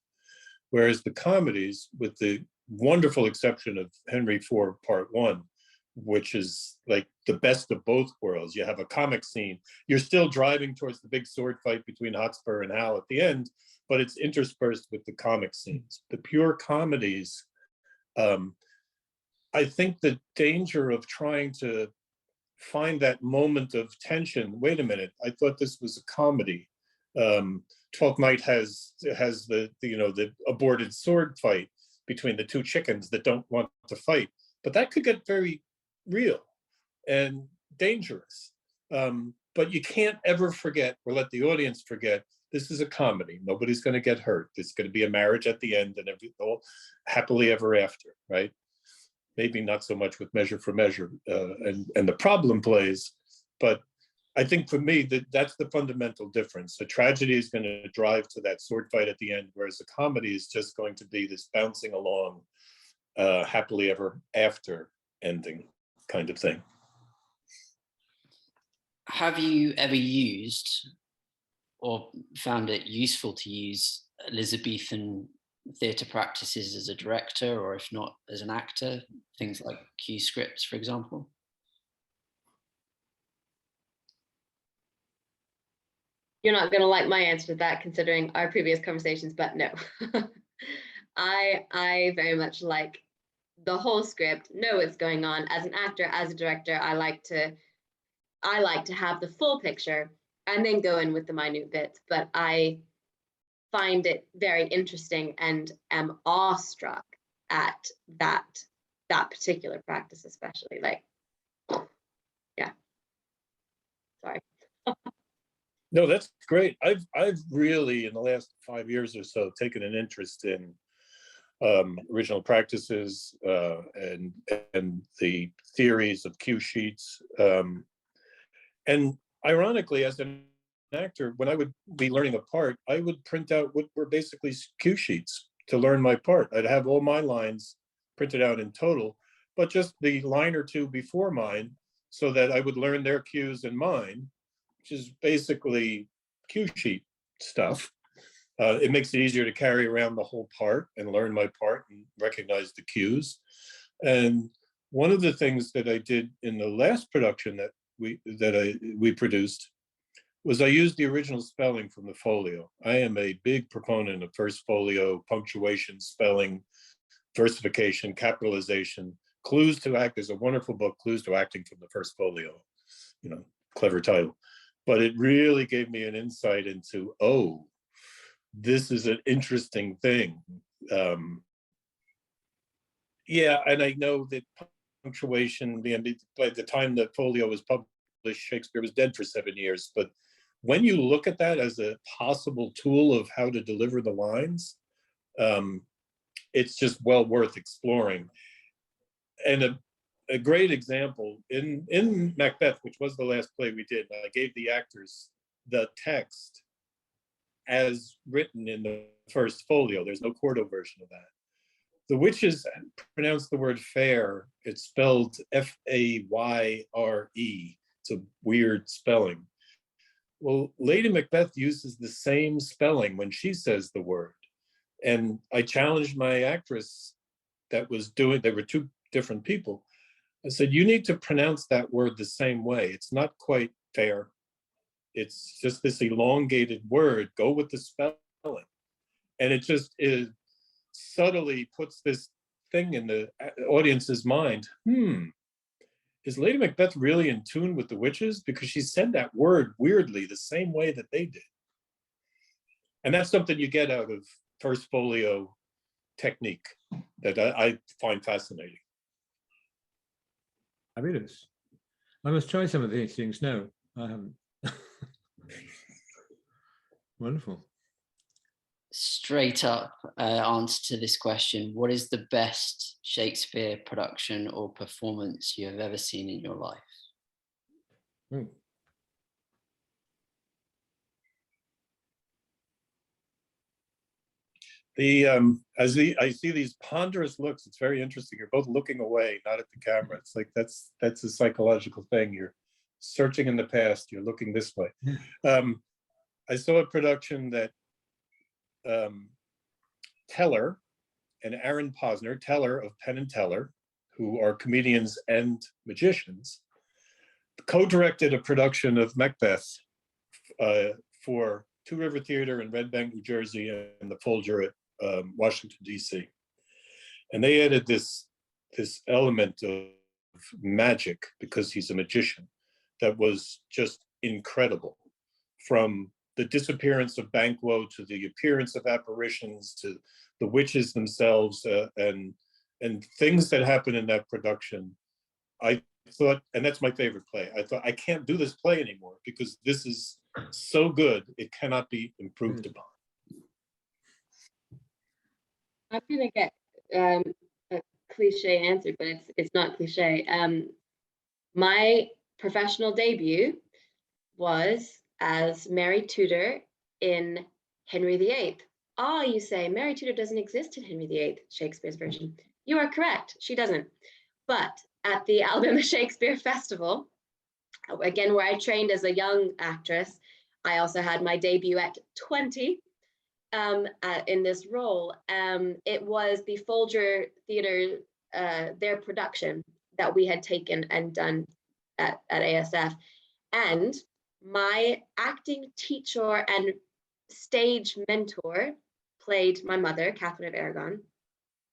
Whereas the comedies, with the wonderful exception of Henry IV Part 1, which is like the best of both worlds. You have a comic scene. You're still driving towards the big sword fight between Hotspur and Hal at the end, but it's interspersed with the comic scenes. The pure comedies, I think the danger of trying to find that moment of tension. Wait a minute, I thought this was a comedy. Twelfth Night has the aborted sword fight between the two chickens that don't want to fight, but that could get very real and dangerous. But you can't ever forget or let the audience forget, this is a comedy. Nobody's going to get hurt. There's going to be a marriage at the end and everything happily ever after, right? Maybe not so much with Measure for Measure and the problem plays, but I think for me that's the fundamental difference. The tragedy is going to drive to that sword fight at the end, whereas the comedy is just going to be this bouncing along, happily ever after ending kind of thing. Have you ever used or found it useful to use Elizabethan theatre practices as a director, or if not as an actor, things like cue scripts, for example? You're not going to like my answer to that, considering our previous conversations, but no. I very much like the whole script, know what's going on. As an actor, as a director, I like to have the full picture and then go in with the minute bits. But I find it very interesting and am awestruck at that particular practice, especially. Like, yeah. Sorry. No, that's great. I've really, in the last 5 years or so, taken an interest in original practices and the theories of cue sheets. And ironically, as an actor, when I would be learning a part, I would print out what were basically cue sheets to learn my part. I'd have all my lines printed out in total, but just the line or two before mine, so that I would learn their cues and mine, which is basically cue sheet stuff. It makes it easier to carry around the whole part and learn my part and recognize the cues. And one of the things that I did in the last production that we produced was I used the original spelling from the folio. I am a big proponent of first folio, punctuation, spelling, versification, capitalization. Clues to Act is a wonderful book, Clues to Acting from the First Folio. Clever title. But it really gave me an insight into, oh, this is an interesting thing. Yeah, and I know that punctuation, by the time that folio was published, Shakespeare was dead for 7 years. But when you look at that as a possible tool of how to deliver the lines, it's just well worth exploring. And a great example, in Macbeth, which was the last play we did, I gave the actors the text as written in the first folio. There's no quarto version of that. The witches pronounce the word fair. It's spelled F-A-Y-R-E. It's a weird spelling. Well, Lady Macbeth uses the same spelling when she says the word. And I challenged my actress that was doing, there were two different people. I said, you need to pronounce that word the same way. It's not quite fair. It's just this elongated word. Go with the spelling. And it just subtly puts this thing in the audience's mind. Is Lady Macbeth really in tune with the witches? Because she said that word weirdly the same way that they did. And that's something you get out of first folio technique that I find fascinating. Fabulous. I must try some of these things. No, I haven't. Wonderful. Straight up answer to this question: what is the best Shakespeare production or performance you have ever seen in your life? I see these ponderous looks. It's very interesting. You're both looking away, not at the camera. It's like that's a psychological thing. You're searching in the past. You're looking this way. I saw a production that Teller and Aaron Posner, Teller of Penn and Teller, who are comedians and magicians, co-directed a production of Macbeth for Two River Theater in Red Bank, New Jersey, and the Folger at Washington, D.C. And they added this element of magic, because he's a magician, that was just incredible. From the disappearance of Banquo to the appearance of apparitions to the witches themselves, and things that happen in that production. I thought, and that's my favorite play, I thought, I can't do this play anymore because this is so good, it cannot be improved upon. I'm gonna get a cliche answer, but it's not cliche. My professional debut was as Mary Tudor in Henry VIII. Ah, you say, Mary Tudor doesn't exist in Henry VIII, Shakespeare's version. You are correct, she doesn't. But at the Alabama Shakespeare Festival, again, where I trained as a young actress, I also had my debut at 20 in this role. It was the Folger Theater, their production that we had taken and done at ASF. And my acting teacher and stage mentor played my mother, Catherine of Aragon,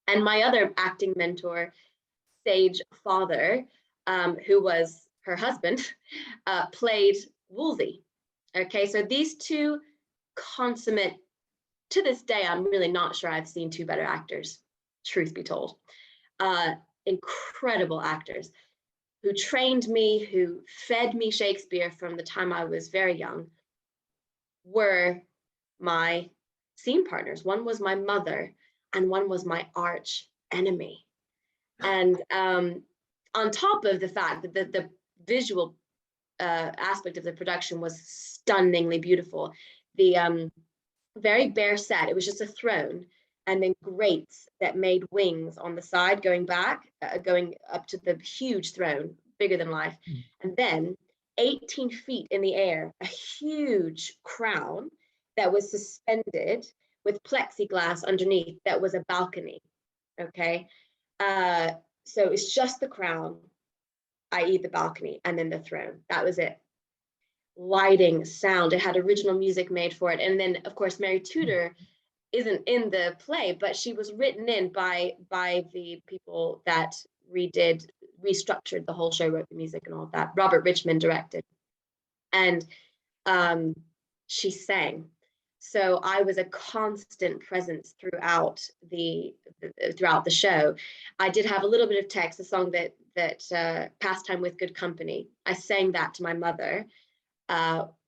and my other acting mentor, stage father, who was her husband, played Wolsey. Okay, so these two consummate, to this day, I'm really not sure I've seen two better actors, truth be told. Incredible actors who trained me, who fed me Shakespeare from the time I was very young, were my scene partners. One was my mother and one was my arch enemy. And on top of the fact that the visual aspect of the production was stunningly beautiful, the very bare set, it was just a throne, and then grates that made wings on the side going back, going up to the huge throne, bigger than life. And then 18 feet in the air, a huge crown that was suspended with plexiglass underneath that was a balcony. Okay, so it's just the crown, i.e. the balcony, and then the throne. That was it. Lighting, sound, it had original music made for it. And then of course Mary Tudor isn't in the play, but she was written in by the people that restructured the whole show, wrote the music and all of that. Robert Richmond directed, and she sang. So I was a constant presence throughout the show. I did have a little bit of text, a song that Pastime with Good Company. I sang that to my mother,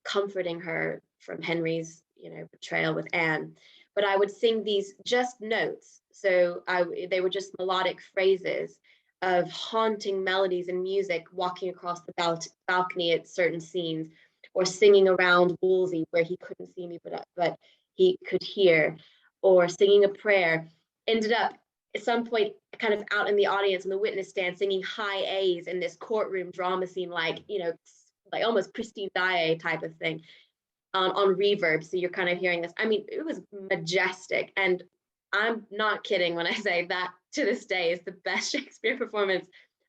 comforting her from Henry's betrayal with Anne. But I would sing these just notes. So they were just melodic phrases of haunting melodies and music, walking across the balcony at certain scenes, or singing around Wolsey where he couldn't see me, but he could hear, or singing a prayer. Ended up at some point kind of out in the audience in the witness stand, singing high A's in this courtroom drama scene, like almost Christine Daae type of thing, on reverb. So you're kind of hearing this. I mean, it was majestic. And I'm not kidding when I say that to this day is the best Shakespeare performance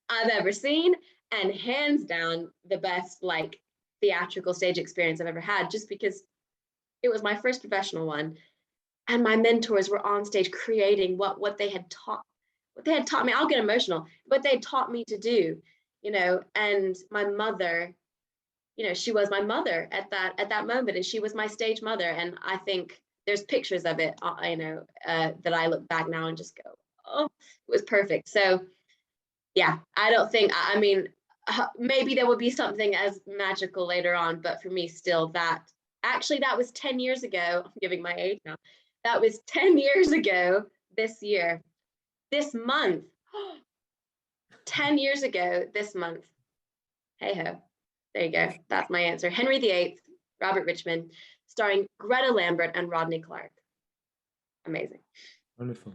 I've ever seen, and hands down the best theatrical stage experience I've ever had, just because it was my first professional one, and my mentors were on stage creating what they had taught me. I'll get emotional. What they had taught me to do, and my mother, she was my mother at that moment, and she was my stage mother. And I think there's pictures of it, that I look back now and just go, oh, it was perfect. So yeah, I don't think, I mean, maybe there will be something as magical later on, but for me still, that was 10 years ago. I'm giving my age now. That was 10 years ago this month. 10 years ago this month. Hey ho, there you go. That's my answer. Henry VIII, Robert Richmond, starring Greta Lambert and Rodney Clark. Amazing. Wonderful.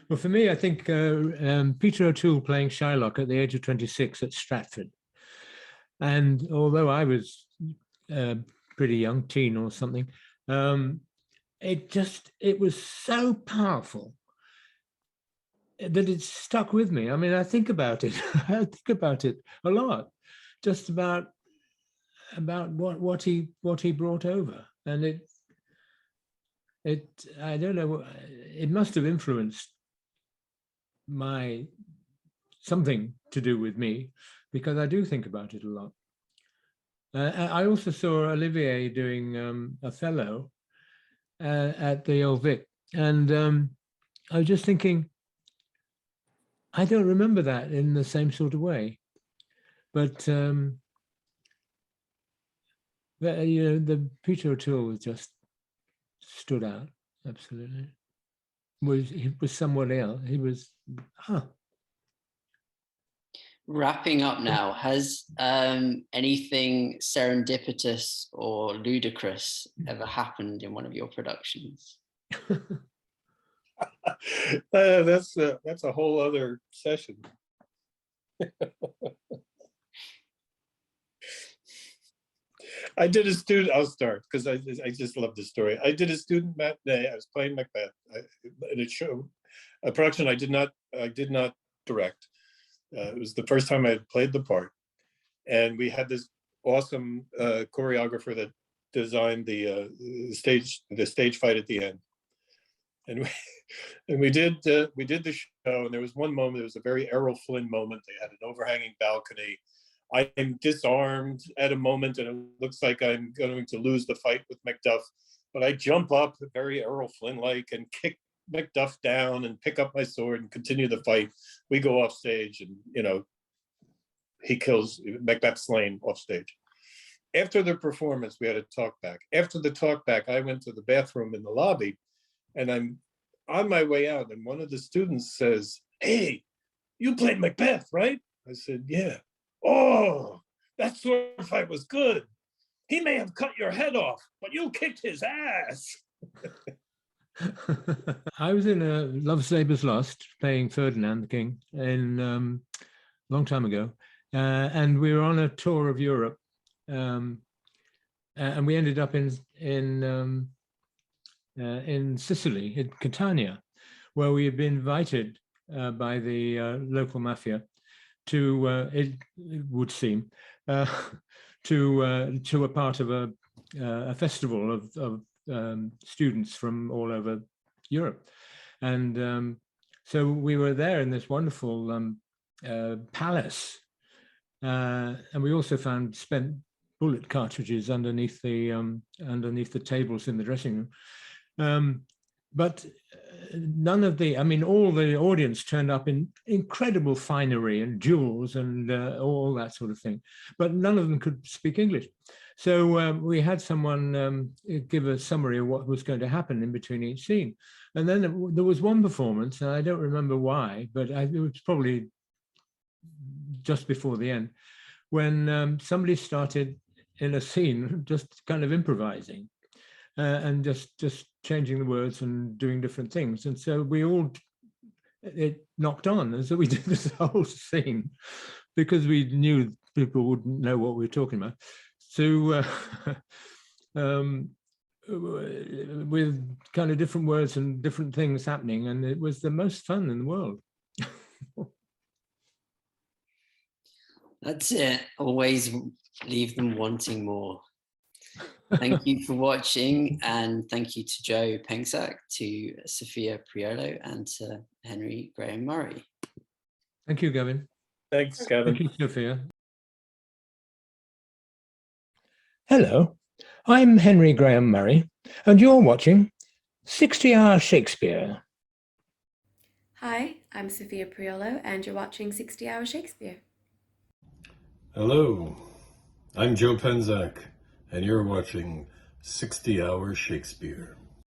Well, for me, I think Peter O'Toole playing Shylock at the age of 26 at Stratford. And although I was pretty young, teen or something, it was so powerful. that it's stuck with me. I mean, I think about it. I think about it a lot, just about what he brought over, and it I don't know. It must have influenced something to do with me, because I do think about it a lot. I also saw Olivier doing Othello at the Old Vic, and I was just thinking, I don't remember that in the same sort of way, but the Peter O'Toole was just stood out absolutely. He was someone else. He was, Wrapping up now, has anything serendipitous or ludicrous ever happened in one of your productions? That's a whole other session. I did a student, I'll start because I just love the story. I did a student matinee. I was playing Macbeth in a production I did not direct. It was the first time I had played the part, and we had this awesome choreographer that designed the stage fight at the end, and we did the show. And there was one moment. There was a very Errol Flynn moment. They had an overhanging balcony. I am disarmed at a moment, and it looks like I'm going to lose the fight with Macduff. But I jump up, very Errol Flynn-like, and kick Macduff down and pick up my sword and continue the fight. We go off stage, and he kills Macbeth, slain off stage. After the performance, we had a talk back. After the talk back, I went to the bathroom in the lobby, and I'm on my way out, and one of the students says, "Hey, you played Macbeth, right?" I said, "Yeah." "Oh, that sword fight was good. He may have cut your head off, but you kicked his ass." I was in a Love Sabres Lost playing Ferdinand the King in long time ago, and we were on a tour of Europe, and we ended up in Sicily, in Catania, where we had been invited by the local mafia to it would seem to a part of a festival of students from all over Europe, and so we were there in this wonderful palace, and we also found spent bullet cartridges underneath the tables in the dressing room, but none of all the audience turned up in incredible finery and jewels and all that sort of thing, but none of them could speak English. So we had someone give a summary of what was going to happen in between each scene. And then there was one performance, and I don't remember why, but it was probably just before the end, when somebody started in a scene just kind of improvising and just changing the words and doing different things. And so it knocked on. And so we did this whole scene because we knew people wouldn't know what we were talking about. So with kind of different words and different things happening. And it was the most fun in the world. That's it. Always leave them wanting more. Thank you for watching, and thank you to Joe Penczak, to Sophia Priolo, and to Henry Graham Murray. Thank you, Gavin. Thanks, Gavin. Thank you, Sophia. Hello, I'm Henry Graham Murray, and you're watching 60 Hour Shakespeare. Hi, I'm Sophia Priolo, and you're watching 60 Hour Shakespeare. Hello, I'm Joe Penczak, and you're watching 60 Hour Shakespeare.